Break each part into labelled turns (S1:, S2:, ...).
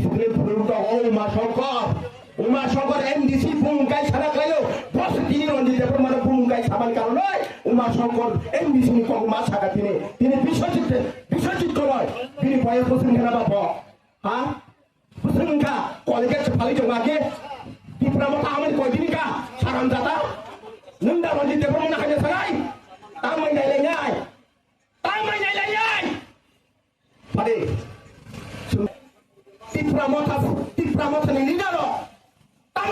S1: discipline berupa Uma Shongkor MDC bungkai sana kayo bos tini on di depan mana bungkai saban karena Uma Shongkor MDC ni kong masa kat ini bisa koloi ini payah pusing kenapa po ha pusing ka kualitas sekali jong lagi di pramata aman kau ini ka saran data nunda on di depan mana kanya sarai tamai nyai pade di pramata ni dalo tamu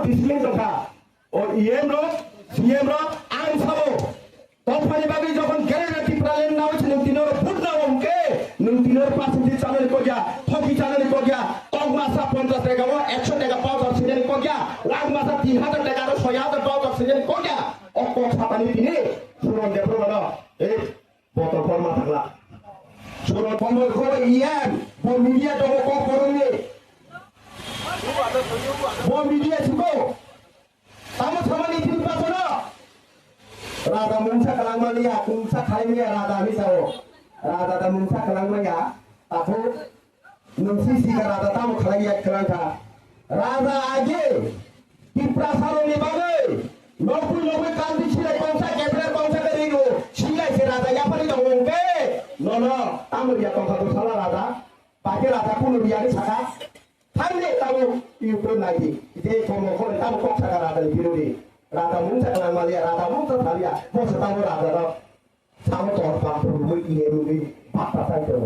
S1: disiplin dong kak. Oh iya bro, siapa bro, ansabo. Topani bagi jokon kere nanti peralen nawa seneng tinor pun nawam ke, nung tinor pas di channel ko dia, hoki channel ko dia, tong masa 50 টাকা wo 100 টাকা পাওয়া oxygen ko dia, wang masa 3000 টাকা আর 6000 পাওয়া oxygen ko dia. Okko sapani tini, suron depro mana, botol forma thakla. Suron kombol ko iyan, bo media dong ko korone. Mau media juga, tamu sama ni tim pasona. Rada mungsa kelang malia, mungsa kaya rada misao. Rada mungsa kelang malia, aku nungsi rada tamu kaya kelang ka. Rada aje, di prasaro ni bagai. Nopul kanti sila kongsa kepler kongsa kerigo. Sila si rada ya paling dong ke. No, tamu dia kongsa tu salah rada. Pakai rada pun dia ni saka. Hanya tahu itu lagi, jadi kalau tahu kok sekarang ada di sini, rata mungkin sekarang malia, rata mungkin salia, mau tahu rata tahu toh perlu ini apa saja,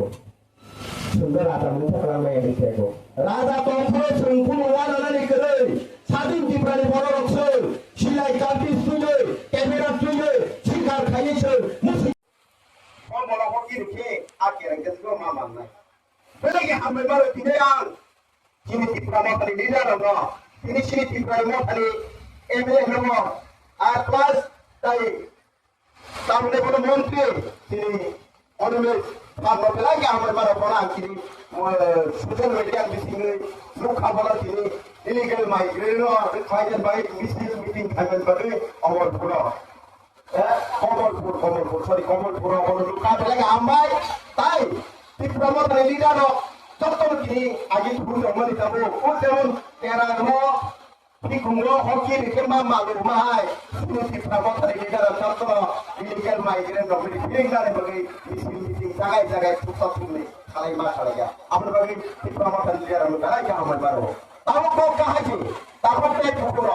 S1: sudah rata mungkin sekarang malia di sini, rata toh perlu sungguh warna lagi kerja, sadin di berani borong sel, silai kantis tujuh, kamera tujuh, cikar kayu sel, musik. Kalau mau lakukan ini, akhirnya kita semua mamam. Belagi hamil baru tidak. Sini tipramot tadi leader loh, sini tipramot tadi MLA loh, plus tadi tamu depan menteri sini orang apa lagi hamil baru orang sini social media di sini luka bola sini illegal migrant loh, migrant baik meeting hamil baru awal pura, komol pura luka lagi ambai, tadi tipramot tadi leader loh. Contoh begini, aja sebelum zaman itu, zaman era dulu, di Gunglo hoki di kembang malu mahai, ini di Prabowo tadi di dalam contoh illegal migrant dong, di pinggir bagi misi jagai pusat sini, kalau masalah ya, apa bagi di Prabowo tadi di dalam jagai Ahmad Baru, tahu kau kahaji, tahu kau pukul,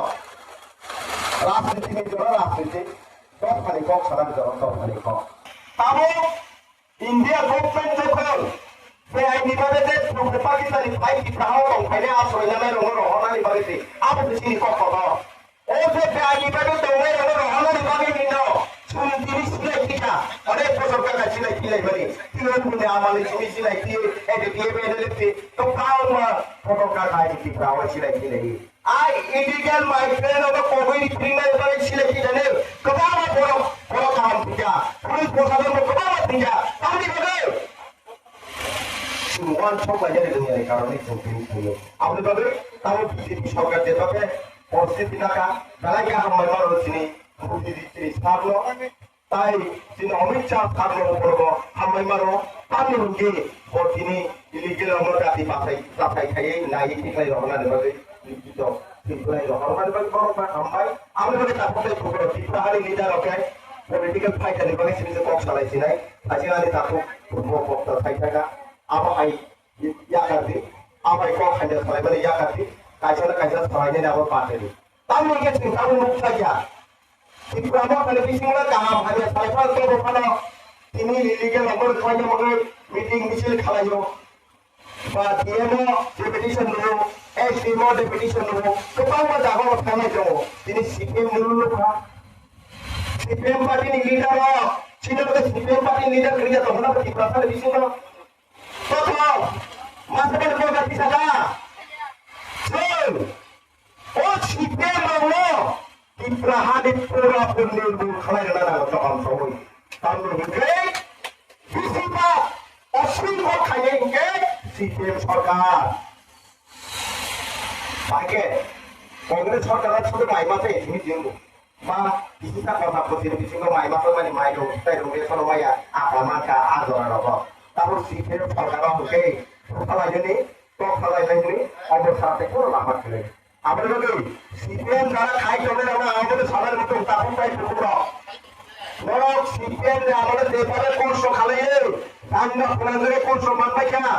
S1: rapi sini juga rapi sini, kau kali kau sekarang kau kali kau, tahu India government level. Saya ini pada sebelum Pakistan ini baik di Pahang, saya asal nama orang ini bagi sih. Apa di sini kau tahu? saya ini pada orang ini bagi ni no. Cuma ini silai kita. Ada pasal kata silai bagi. Tidak punya amal ini silai dia berdiri. Tu kau mah pasal kata ini Pahang silai. Illegal migrant atau COVID criminal bagi silai kita ni. Kepada orang kawan kita. Polis prosedur kepada kita. Kami bagi. Semua coba jadi dunia karena itu dulu. Apa itu? Tahu di sokak dia pakai posisi tindakan. Kalau yang hamil sini, di sini sablo, tai sini omica sablo berbo hamil baru, kami rugi. Buat ini illegal orang berarti pakai kayak naik tikai orang ada bagi itu. Tikai orang ada bagi orang hamil. Apa itu kita pakai pukul kita hari ini dah oke. Political fight ada bagi sini kok salah sini. Asyik ada takut pukul fight ada. Apa ai ya kerti apa kau hanya selai beri ya kerti kaisa selainya dapat pakai tamu yang sini tamu nuk saja itu kamu kalau bising lah kamu hanya selai kalau kalau ini illegal nomor kau yang meeting misil kalau bah dia mau repetition dulu mau repetition dulu kau mau jago kamu jauh ini CPM dulu kan CPM parti ini leader loh sini kita CPM parti leader kerja tuh kenapa di perasaan di sini loh Betul, masa depan kita bisa. Oh, si Pemanglo, diperhati pura penduduk kelahiran orang Saudi. Tanpa begini, visi pak, asli kok kaya ini, si Pem sarkar. Pakai, Kongres sarkar itu sudah main masa ini jenggo. Ma, isi tak kalau tak bersih di sini main masa mana main dong, kita dong dia selalu maya, apa maka azor apa. Tahu sih, sokak oke, খালাইনি টক খালাইনি অবস্থাতে কোনো লাভ আছে আমাদের লোকে CPM যারা খাই তবে আমরা আমাদের সবার মতো তখন তাই পুকুরা বরং সিপিএম যে আমাদের দেশে কষ্ট খালাইয়ে রান্না ফোনাদের কষ্ট মানবাই কেনা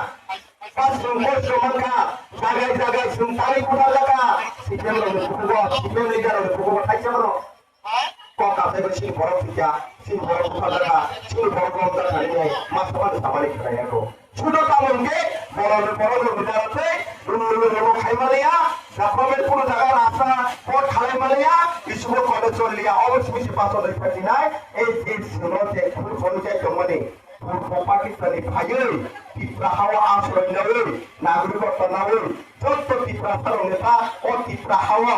S1: পাঁচশো কষ্ট মানকা জায়গায় জায়গায় তারিখ কোথাও লাগা সিপিএম পুকুর সিপিএম লিগার পুকুর খাইছে বলো কথা থেকে সেই বড় পিঠা সেই বড় কোথাও লাগা সেই বড় কমটা খাইয়ে মাছ সবার সামারি খাই এখন ছোট কামনকে বড় বড় বিচারাতে খাইমালিয়া জাফরের কোনো জায়গার রাস্তা পথ খাইমালিয়া স্কুল কলেজ চলিয়া অবশ্যই বেশি পাঁচলের ফাটি নাই এই যে ফুল সঞ্চয় জন্মনে পাকিস্তানি ভাইয়ে ত্রিপুরা হাওয়া আশ্রয় নেবে নাগরিকত্ব নেবে যত ত্রিপুরা সার নেতা ও ত্রিপুরা হাওয়া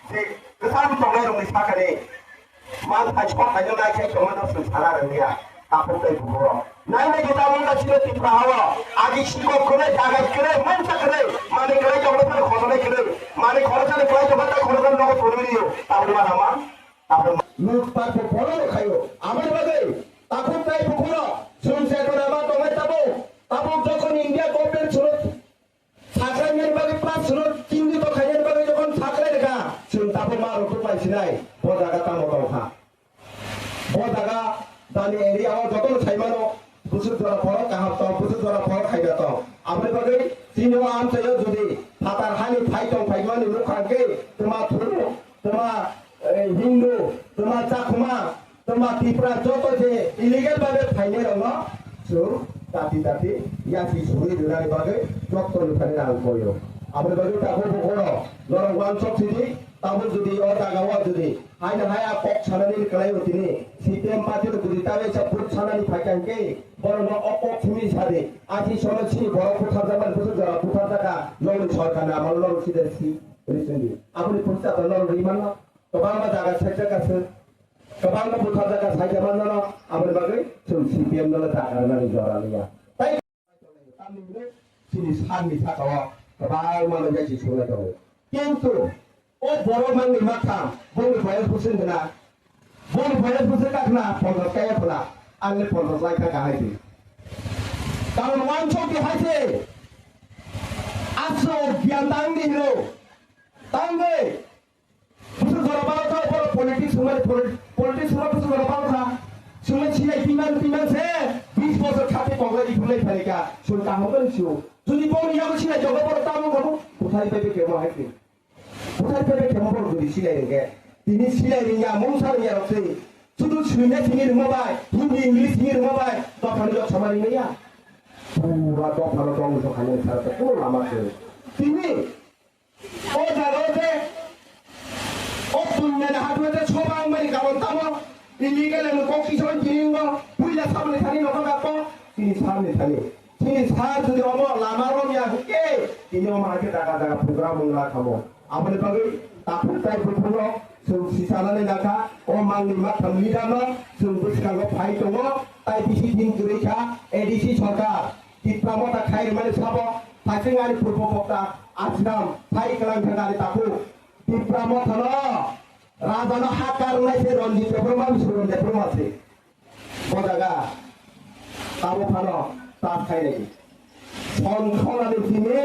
S1: যে গোসান তলায় রঙে সাকারে মান খাই সকালে নাই খাই সমাজ সারা রঙিয়া আপনাদের ঘুরো নাই নাই যেটা আমরা ছিল ত্রিপুরা হাওয়া আগে শিক্ষক করে জায়গায় করে মনসা করে মানে করে যখন খরচে করে মানে খরচে করে যখন খরচের লোক পড়ে দিও তাহলে আমার আপনার লুটপাট বড় খাইও আমার বাদে তখন তাই পুকুর শুনছে এখন আমার তোমায় যাবো তখন যখন ইন্ডিয়া গভর্নমেন্ট ছিল সাকরাইয়ের বাগে প্লাস ছিল চিহ্নিত খাইয়ের বাগে যখন সাকরাই দেখা শুন তারপর মা রক্ত পাইছি নাই বদাগা তামো খা বদাগা দানি এরিয়া যত ছাইমানো বুঝুর দ্বারা পড়ো কাহাত বুঝুর দ্বারা পড়ো খাইবা তো আপনার বাগে চিনো আম চাইও যদি ফাতার হানি ফাইটং ফাইমানি মুখাকে তোমার ধর্ম তোমার হিন্দু তোমার চাকুমা তোমার ত্রিপুরা যত যে ইলিগেল ভাবে ফাইনে রঙ জাতি জাতি ইয়াসি সুরি দুরানি বাগে যত লুকানি নাম করিও আপনার বাগে তাকে বড় নরম ওয়ান চক সিটি তাবো যদি ও দাগাওয়া যদি হাইনা হায়া কক ছানানি কলাই হতিনি সিপিএম পার্টি যদি তাবে সব ছানানি ফাইকানকে বড় ন অকক ফুমি সাদে আছি সনছি বড় কোঠা জামান বুঝু যারা কোঠা জায়গা লং সরকার না আমার লং সিদেছি রিসেন্টলি আপনি পুরসা তো লং রিমান না তো বাংলা জায়গা সেটা কাছে Kabang na buta daga saja mana no, ambil bagai, CPM nala daga nari joraliya. Tapi kami ini sini sami sakawa, kabang mana jadi sungai tu. কিন্তু ও বড় মানে মাথা বড় ভাইয়ের পুষেন না বড় ভাইয়ের পুষে কাক না পঞ্চাশ টাকা খোলা আনলে 50 লাখ টাকা হাইছে কারণ ওয়ান চৌকি হাইছে আসো জ্ঞান দাঙ্গি হিরো তাঙ্গে পুষে ধরা পাওয়া তো বড় পলিটিক্স সময় পুষে ধরা পাওয়া সময় ছিলাই তিমান সে 20 বছর খাতে কংগ্রেস ভুলে ফেলেকা শুন কাহবেন শু যদি বড় ইয়াও ছিলাই জগৎ বড় তামো গো কোথায় পাবে কেমন হাইছে কোথায় পেবে কেমন যদি সিলাই রেখে তিনি সিলাই রিয়া মৌসার রিয়া রক্তে শুধু শুনে সিঙে রুমাবাই হিন্দি ইংলিশ সিঙে রুমাবাই দফানি যত সমানি নেইয়া পুরা দফানো দংশ খানে ছাড়া তো কোনো লাম আছে তিনি ও জায়গাতে ও দুনিয়ার হাটুয়েতে সবাই মারি কারণ তামো ইলিগেল এমন ককি সবাই কিনিঙ্গ পুইলা সামনে থানি নগাপ তিনি সামনে থানি তিনি সার যদি অম লামারো মিয়া হুকে তিনি আমাকে টাকা টাকা প্রোগ্রাম মংলা খাবো আমাদের বাগে তাপুর তাই প্রথমে সিসালানে দেখা ও মাংনি মা থামলি দামা जों बुसकांगो फाइ दङ ताइ बिसि दिन गुरैखा एडिसि सरकार टिप्रामता खाइरमाने साबो फाइसिंगानि पूर्वबक्ता आश्रम फाइ कलांथानारि तापु टिप्रामथन राजानो हाकारनायसे रन्जित पेपरमा बिसुरन पेपरमासे बजागा ताबो फानो ता खाइनाय सनखनानि दिने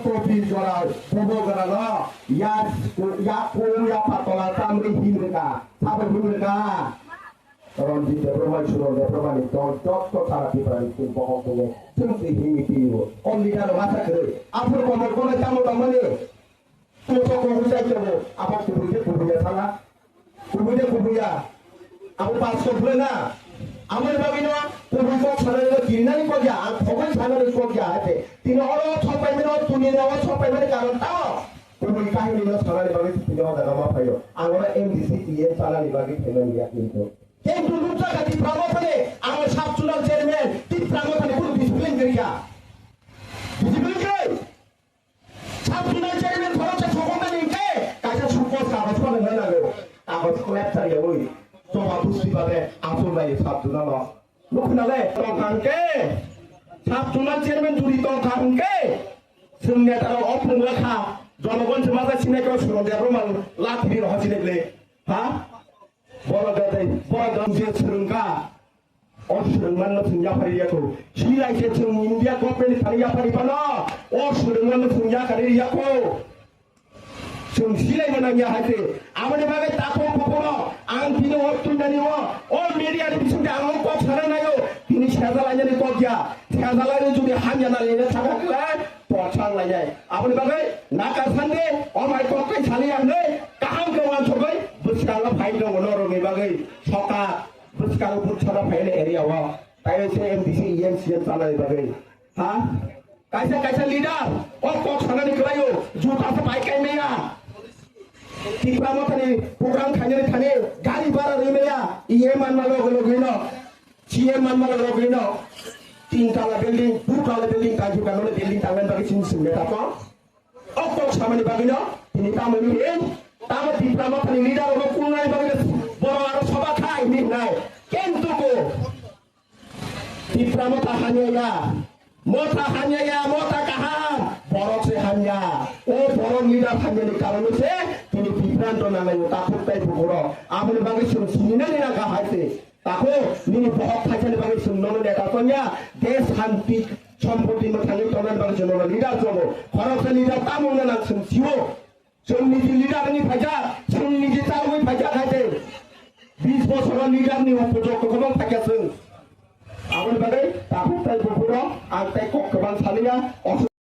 S1: Kopi jualan, bobo gerana, yaku patola tamri himreka, sabar himreka. Orang di depan suruh depan itu, jok cara kita itu bohong punya, cuma himi piu. Only kalau masa kere, apa kamu kau nak kamu kamu ni? Tu kau bisa jago, apa kubuya salah, kubuya, apa pasal pula? আমার বাবিনা পবিত্র ছাড়ালে দিনানি কইয়া আর সবাই ছাড়ালে কইয়া আছে তিনি all ছপাই main তুনি দেওয়া ছপাই main কারণ তাও পবিত্র কাহিনী ন ছাড়ালে বাকি তিনি ওদা গামা পাইও আমরা এমডিসি দিয়ে ছাড়ালে বাকি ফেলে নিয়া কিন্তু লুটা কাটি প্রামথনে আমার সাবচুনাল চেয়ারম্যান তিন প্রামথনে পুরো ডিসিপ্লিন করিয়া ডিসিপ্লিন কই সাবচুনাল চেয়ারম্যান খরচে সকমে নিকে কাছে সুপোজ কাগজ করে না লাগো কাগজ ক্ল্যাপ ছাড়িয়ে ওই Coba busi pada asal lagi Sabtu nalo. Lu kenal tongkang ke? Sabtu nal chairman juri tongkang ke? Semuanya tahu opung lekha. Jalawan semasa sini kalau suruh dia rumah latih di roh sini le. Hah? Bola gadai, bola gamzir serungka. 어수령만 승야파리야고 시라이세 층 인디아 거페리 파리야파리바나 어수령만 승야가리야고 좀 시라이만 하냐 할때 아무리 막에 따고 보고로 안 비는 어떤 메리아를 비춘데 안 꼭 살아나요 비니 세살라냐니 꼭이야 세살라는 중에 한야나리는 자각을 보창라냐 아무리 막에 나가산데 어마이 꼭까지 살이야네 까한거만 저거이 무스강을 파이는 원어로 막에 서가 무스강을 붙여라 파이는 에리아와 따여서 MDC EMCM 살아야 bagay ha kaisa leader 꼭 살아니 그래요 주타서 바이까이메야 Tiba tadi program kanya ni tadi gari bara rimeya ieman malo logino cieman malo logino tingkala building bukala building kaju kan oleh building tangan bagi sini sini apa okok sama ni bagino ini tamu ni tamu tiba tadi leader orang kunai bagino boro harus sobat kai ni nai kentuko tiba hanya ya mota kaham borok se hanya borok leader hanya ni karon se তিনি বিভ্রান্ত নামে তাকুতাই বুড়ো আমনে বাগে শুনিনা নিনা কা হাইতে তাকো নিনি বহুত থাইছানি বাগে শুননো নেতা কন্যা দেশ শান্তি সম্পত্তি মথানি তনার বাগে শুননো লিডার জব খরচে লিডার তামুনা না শুনছিও जोंनि লিডার নি ফাইজা जोंनि যে তাওই ফাইজা খাইতে 20 বছর লিডার নি উপযুক্ত গোबां থাকেছों আমনে বাগে তাকুতাই বুড়ো আং তাই কক गोबां सालिया